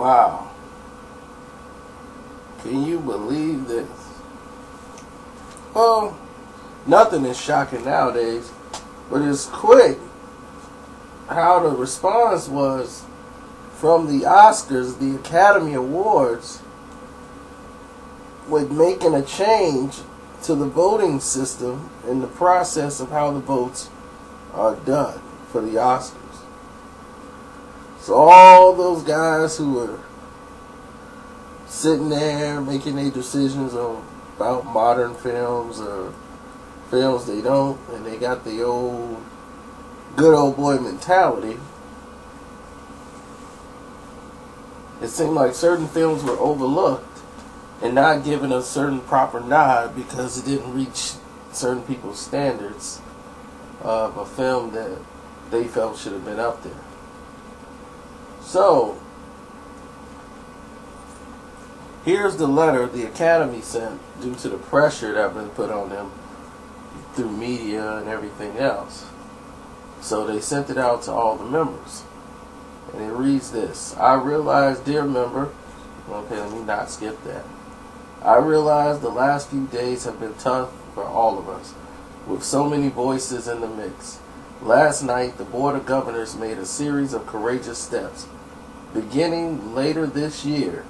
Wow. Can you believe this? Well, nothing is shocking nowadays, but it's quick how the response was from the Oscars, the Academy Awards, with making a change to the voting system and the process of how the votes are done for the Oscars. So all those guys who were sitting there making their decisions about modern films or films they don't, and they got the good old boy mentality, it seemed like certain films were overlooked and not given a certain proper nod because it didn't reach certain people's standards of a film that they felt should have been up there. So, here's the letter the Academy sent due to the pressure that been put on them through media and everything else. So they sent it out to all the members. And it reads this: I realize, dear member, okay, let me not skip that. I realize the last few days have been tough for all of us, with so many voices in the mix. Last night, the Board of Governors made a series of courageous steps. Beginning later this year,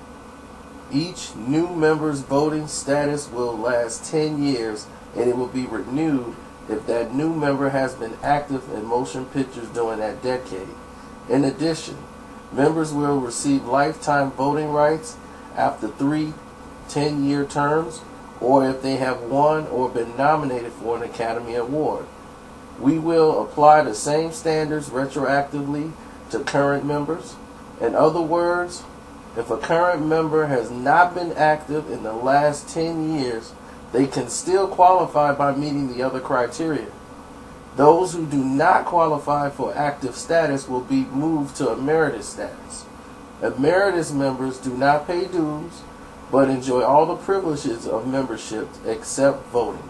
each new member's voting status will last 10 years, and it will be renewed if that new member has been active in motion pictures during that decade. In addition, members will receive lifetime voting rights after 3 10-year terms, or if they have won or been nominated for an Academy Award. We will apply the same standards retroactively to current members. In other words, if a current member has not been active in the last 10 years, they can still qualify by meeting the other criteria. Those who do not qualify for active status will be moved to emeritus status. Emeritus members do not pay dues, but enjoy all the privileges of membership except voting.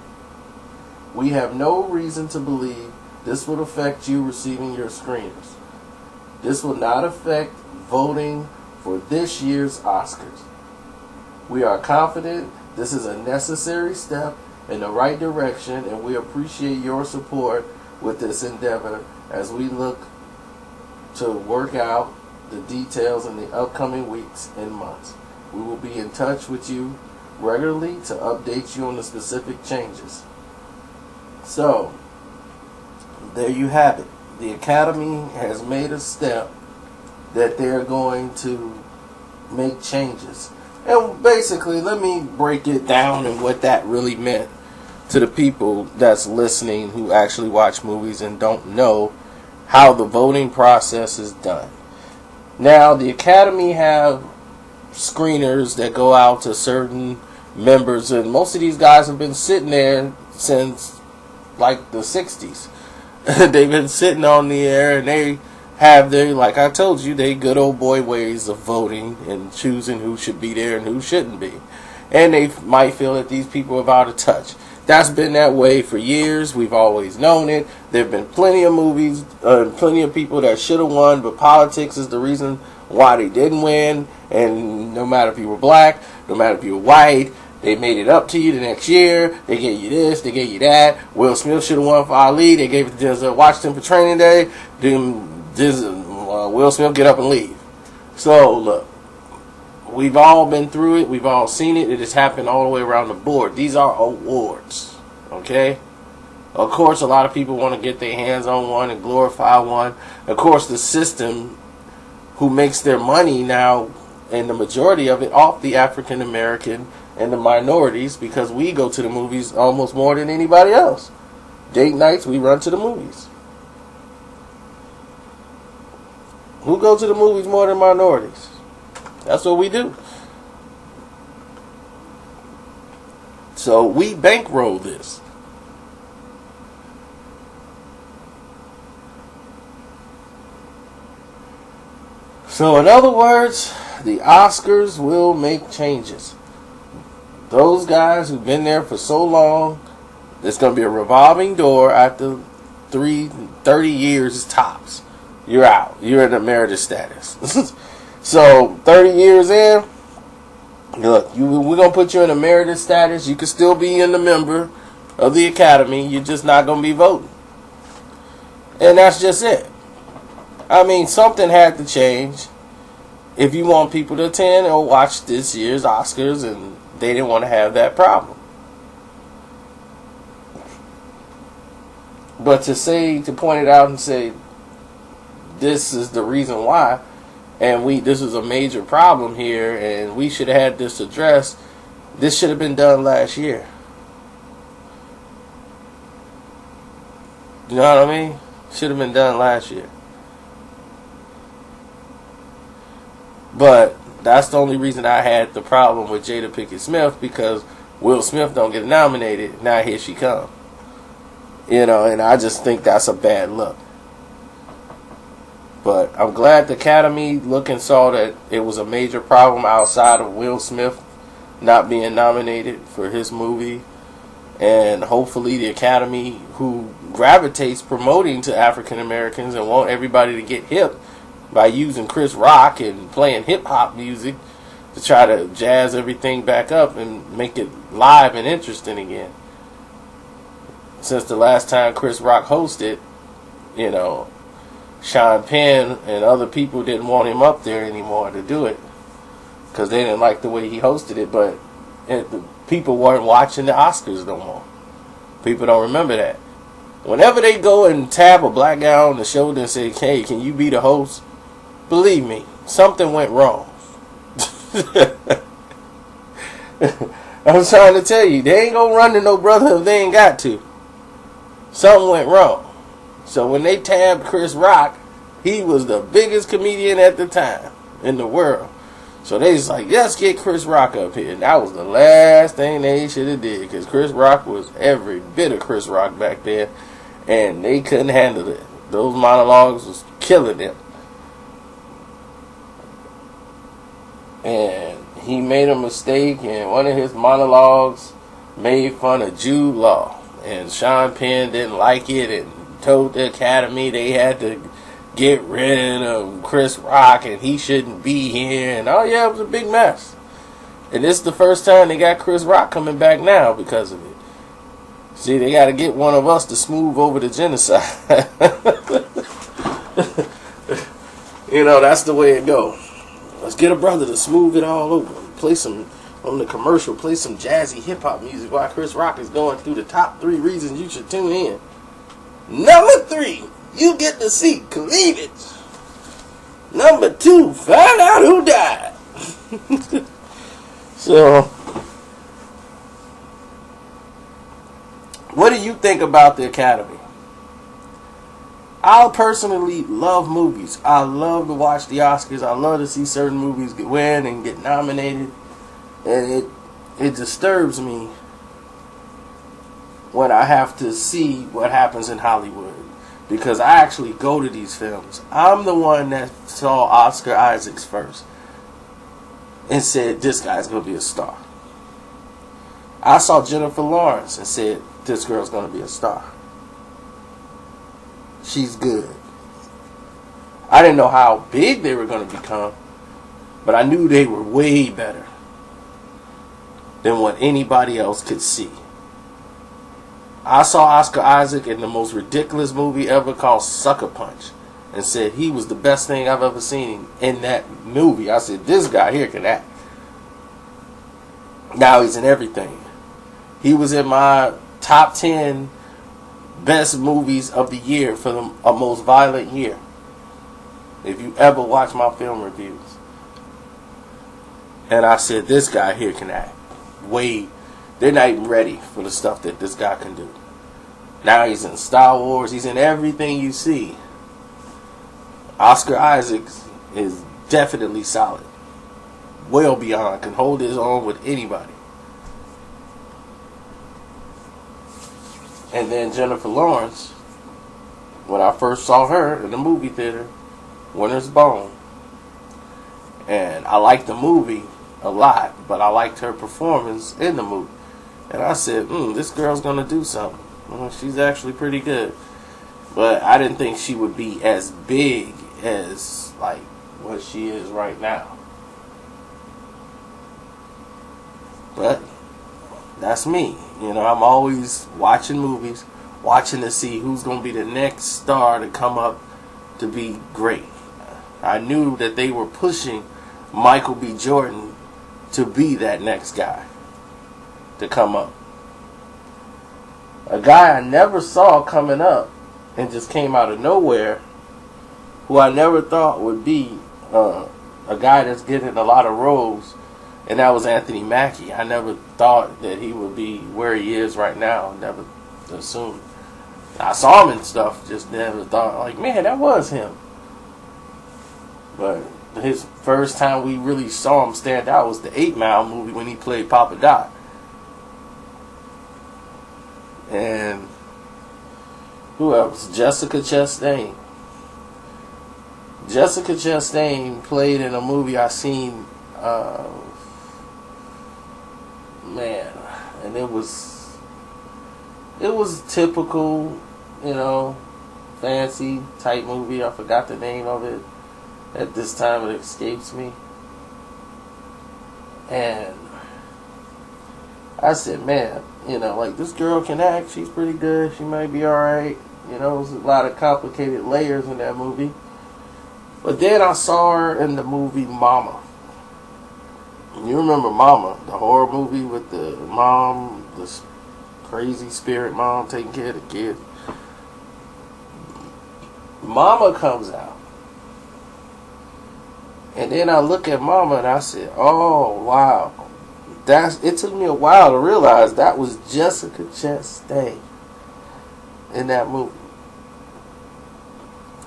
We have no reason to believe this will affect you receiving your screeners. This will not affect voting for this year's Oscars. We are confident this is a necessary step in the right direction, and we appreciate your support with this endeavor as we look to work out the details in the upcoming weeks and months. We will be in touch with you regularly to update you on the specific changes. So, there you have it. The Academy has made a step that they're going to make changes. And basically, let me break it down and what that really meant to the people that's listening who actually watch movies and don't know how the voting process is done. Now, the Academy have screeners that go out to certain members, and most of these guys have been sitting there since like the 60s. They've been sitting on the air, and they have their, like I told you, they good old boy ways of voting and choosing who should be there and who shouldn't be. And they might feel that these people are out of touch. That's been that way for years. We've always known it. There have been plenty of movies, plenty of people that should have won, but politics is the reason why they didn't win. And no matter if you were black, no matter if you were white, they made it up to you the next year. They gave you this, they gave you that. Will Smith should have won for Ali. They gave it to Denzel Washington for Training Day. Then Will Smith get up and leave. So look, we've all been through it. We've all seen it. It has happened all the way around the board. These are awards, okay? Of course, a lot of people want to get their hands on one and glorify one. Of course, the system who makes their money now, and the majority of it, off the African American and the minorities, because we go to the movies almost more than anybody else. Date nights, we run to the movies. Who go to the movies more than minorities? That's what we do. So we bankroll this. So in other words, the Oscars will make changes. Those guys who've been there for so long, there's going to be a revolving door after 30 years tops. You're out. You're in emeritus status. So 30 years in, look, we're gonna put you in emeritus status. You can still be in the member of the Academy. You're just not gonna be voting, and that's just it. I mean, something had to change if you want people to attend or watch this year's Oscars, and they didn't want to have that problem. But to point it out and say this is the reason why, and this is a major problem here, and we should have had this addressed. This should have been done last year. You know what I mean? Should have been done last year. But that's the only reason I had the problem with Jada Pinkett Smith, because Will Smith don't get nominated. Now here she comes. You know, and I just think that's a bad look. But I'm glad the Academy looked and saw that it was a major problem outside of Will Smith not being nominated for his movie. And hopefully the Academy, who gravitates promoting to African Americans and want everybody to get hip by using Chris Rock and playing hip-hop music to try to jazz everything back up and make it live and interesting again. Since the last time Chris Rock hosted, you know, Sean Penn and other people didn't want him up there anymore to do it because they didn't like the way he hosted it, but the people weren't watching the Oscars no more. People don't remember that. Whenever they go and tap a black guy on the shoulder and say, hey, can you be the host? Believe me, something went wrong. I'm trying to tell you, they ain't gonna run to no brother if they ain't got to. Something went wrong. So when they tabbed Chris Rock, he was the biggest comedian at the time in the world. So they was like, let's get Chris Rock up here. And that was the last thing they should have did, because Chris Rock was every bit of Chris Rock back there, and they couldn't handle it. Those monologues was killing them. And he made a mistake, and one of his monologues made fun of Jude Law. And Sean Penn didn't like it and told the Academy they had to get rid of Chris Rock and he shouldn't be here. And oh yeah, it was a big mess. And this is the first time they got Chris Rock coming back now because of it. See, they got to get one of us to smooth over the genocide. You know, that's the way it goes. Let's get a brother to smooth it all over. Play some, on the commercial, play some jazzy hip-hop music while Chris Rock is going through the top 3 reasons you should tune in. Number 3, you get to see cleavage. Number 2, find out who died. So, what do you think about the Academy? I personally love movies. I love to watch the Oscars. I love to see certain movies win and get nominated. And it disturbs me when I have to see what happens in Hollywood, because I actually go to these films. I'm the one that saw Oscar Isaacs first and said, this guy's going to be a star. I saw Jennifer Lawrence and said, this girl's going to be a star. She's good. I didn't know how big they were going to become, but I knew they were way better than what anybody else could see. I saw Oscar Isaac in the most ridiculous movie ever called Sucker Punch and said he was the best thing I've ever seen in that movie. I said, this guy here can act. Now he's in everything. He was in my top 10 best movies of the year for a most violent year. If you ever watch my film reviews. And I said, this guy here can act. They're not even ready for the stuff that this guy can do. Now he's in Star Wars. He's in everything you see. Oscar Isaac is definitely solid. Well beyond. Can hold his own with anybody. And then Jennifer Lawrence, when I first saw her in the movie theater, Winter's Bone. And I liked the movie a lot, but I liked her performance in the movie. And I said, this girl's going to do something. She's actually pretty good. But I didn't think she would be as big as, like, what she is right now. But that's me. You know, I'm always watching movies, watching to see who's going to be the next star to come up to be great. I knew that they were pushing Michael B. Jordan to be that next guy to come up. A guy I never saw coming up and just came out of nowhere, who I never thought would be a guy that's getting a lot of roles, and that was Anthony Mackie. I never thought that he would be where he is right now. Never assumed. I saw him and stuff, just never thought, like, man, that was him. But his first time we really saw him stand out was the 8 Mile movie when he played Papa Doc. And who else? Jessica Chastain. Jessica Chastain played in a movie I seen, man, and it was typical, you know, fancy type movie. I forgot the name of it. At this time it escapes me. And I said, man, you know, like, this girl can act. She's pretty good. She might be alright. You know, there's a lot of complicated layers in that movie. But then I saw her in the movie Mama. You remember Mama, the horror movie with the mom, the crazy spirit mom taking care of the kid. Mama comes out. And then I look at Mama and I said, oh, wow. It took me a while to realize that was Jessica Chastain in that movie.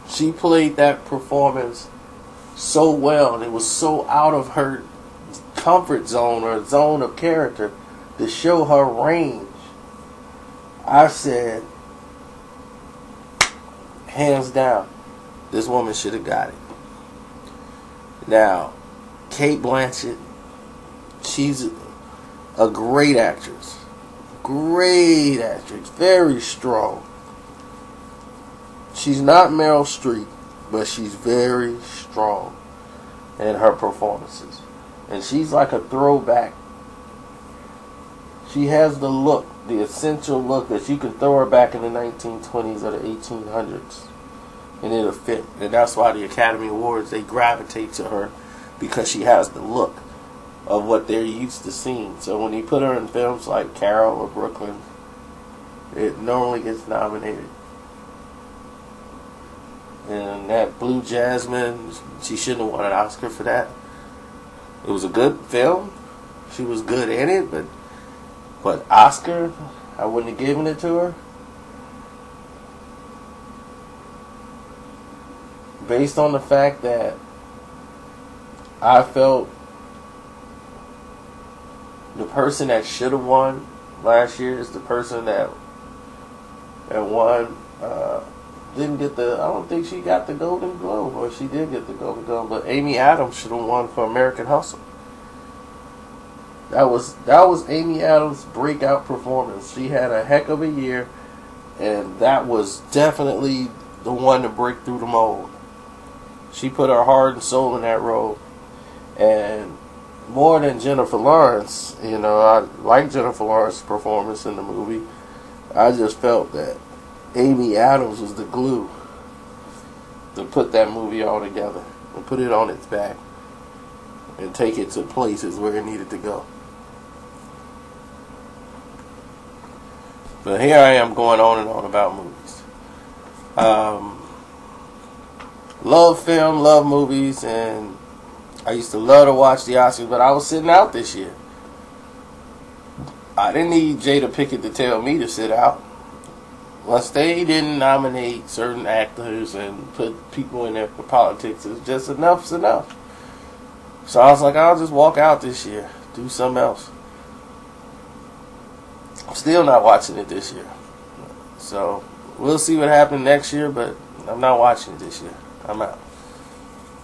She played that performance so well, and it was so out of her comfort zone or zone of character to show her range. I said, hands down, this woman should have got it. Now, Cate Blanchett, she's a great actress. Great actress. Very strong. She's not Meryl Streep, but she's very strong in her performances. And she's like a throwback. She has the look, the essential look that you can throw her back in the 1920s or the 1800s. And it'll fit. And that's why the Academy Awards, they gravitate to her, because she has the look of what they're used to seeing. So when you put her in films like Carol or Brooklyn, it normally gets nominated. And that Blue Jasmine, she shouldn't have won an Oscar for that. It was a good film. She was good in it, but Oscar, I wouldn't have given it to her. Based on the fact that I felt the person that should have won last year is the person that won. Didn't get I don't think she got the Golden Globe, or she did get the Golden Globe, but Amy Adams should have won for American Hustle. That was Amy Adams' breakout performance. She had a heck of a year, and that was definitely the one to break through the mold. She put her heart and soul in that role, and more than Jennifer Lawrence, you know, I like Jennifer Lawrence's performance in the movie. I just felt that Amy Adams was the glue to put that movie all together and put it on its back and take it to places where it needed to go. But here I am going on and on about movies. Love film, love movies, and I used to love to watch the Oscars, but I was sitting out this year. I didn't need Jada Pinkett to tell me to sit out. Once they didn't nominate certain actors and put people in there for politics, it's just enough's enough. So I was like, I'll just walk out this year, do something else. I'm still not watching it this year. So we'll see what happens next year, but I'm not watching it this year. I'm out.